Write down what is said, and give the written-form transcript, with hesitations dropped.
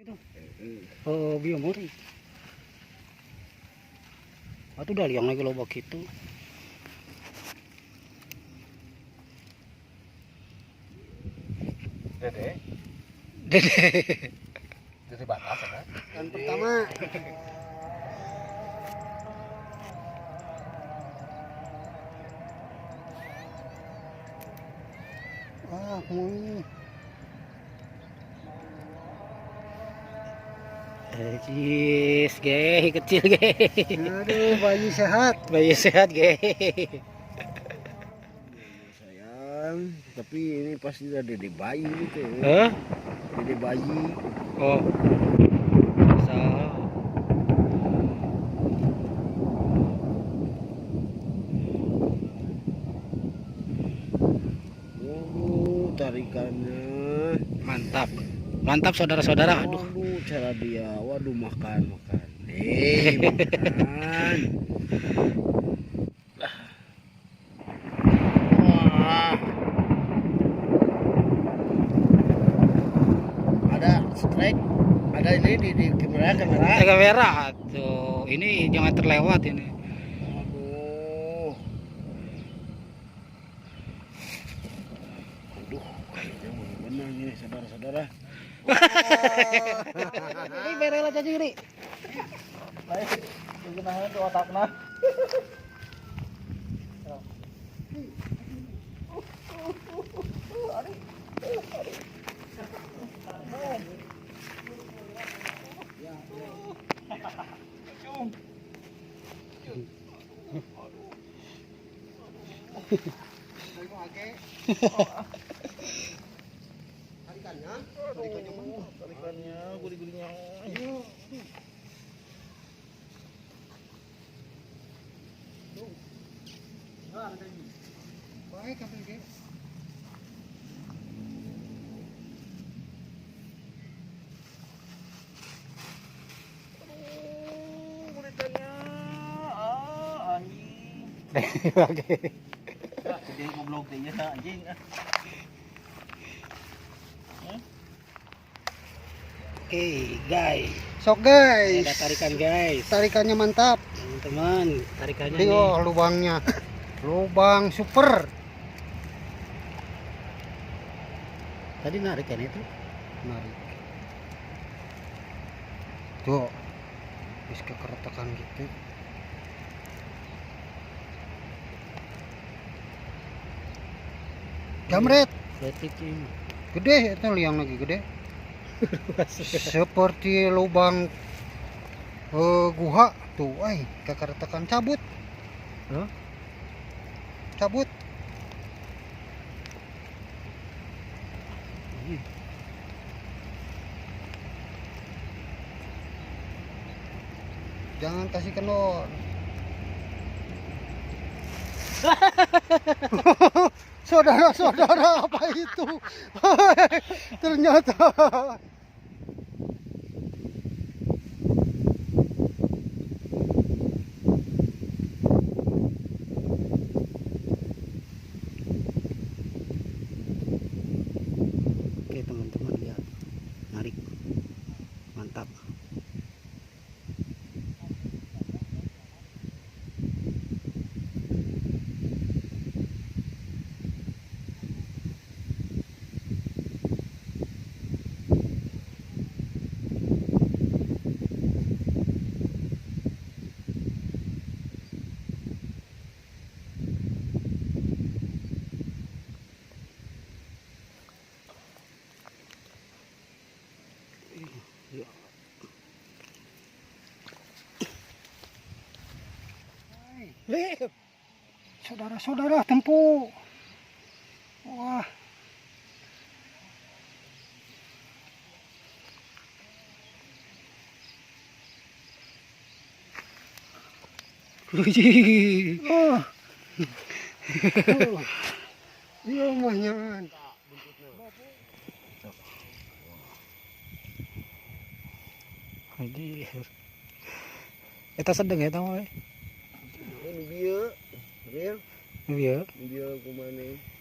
Itu. Oh, biomori. Atuh dah liang lagi loba gitu. Dede. Dede. Dede batas kan? Yang pertama. Wah, mau. Jis, geh, kecil geh. Aduh, bayi sehat. Bayi sehat geh. Sayang, tapi ini pasti udah dede bayi gitu ya. Hah? Dede bayi. Oh. Salah. Oh, tarikannya. Mantap. Mantap saudara-saudara. Aduh. Waduh, cara dia. Waduh, makan. Makan. Wah. Ada strike. Ada ini di kamera. Kamera tuh. Ini jangan terlewat ini. Aduh. Aduh, kayaknya benar nih saudara-saudara. Ini berela cacing ini. Baik. Gimana tuh otakna? Tarikannya, gurih-gurihnya. Baik, kapten. Gurihnya. Anjing. Oke. Jadi goblok dia anjing. Oke, guys. Sok guys. Ada tarikan, guys. Tarikannya mantap. Teman-teman, tarikannya Nih, nih. oh, lubangnya. Lubang super. Tadi narik kan itu? Narik. Tuh. Bisa kekeretakan gitu. Jamret. Detik ini. Gede itu liang lagi gede. Seperti lubang guha tuh, kekeretakan cabut. Hah? Cabut. Ini. Jangan kasih kendor. Saudara-saudara, apa itu? Ternyata Oke, teman-teman, lihat. Narik. Mantap. saudara-saudara tempo. Wah. Wih. Oh. Iya lumayan. Jadi eta sedeng ya tahu. Ini dia, real, Iya. dia kumane.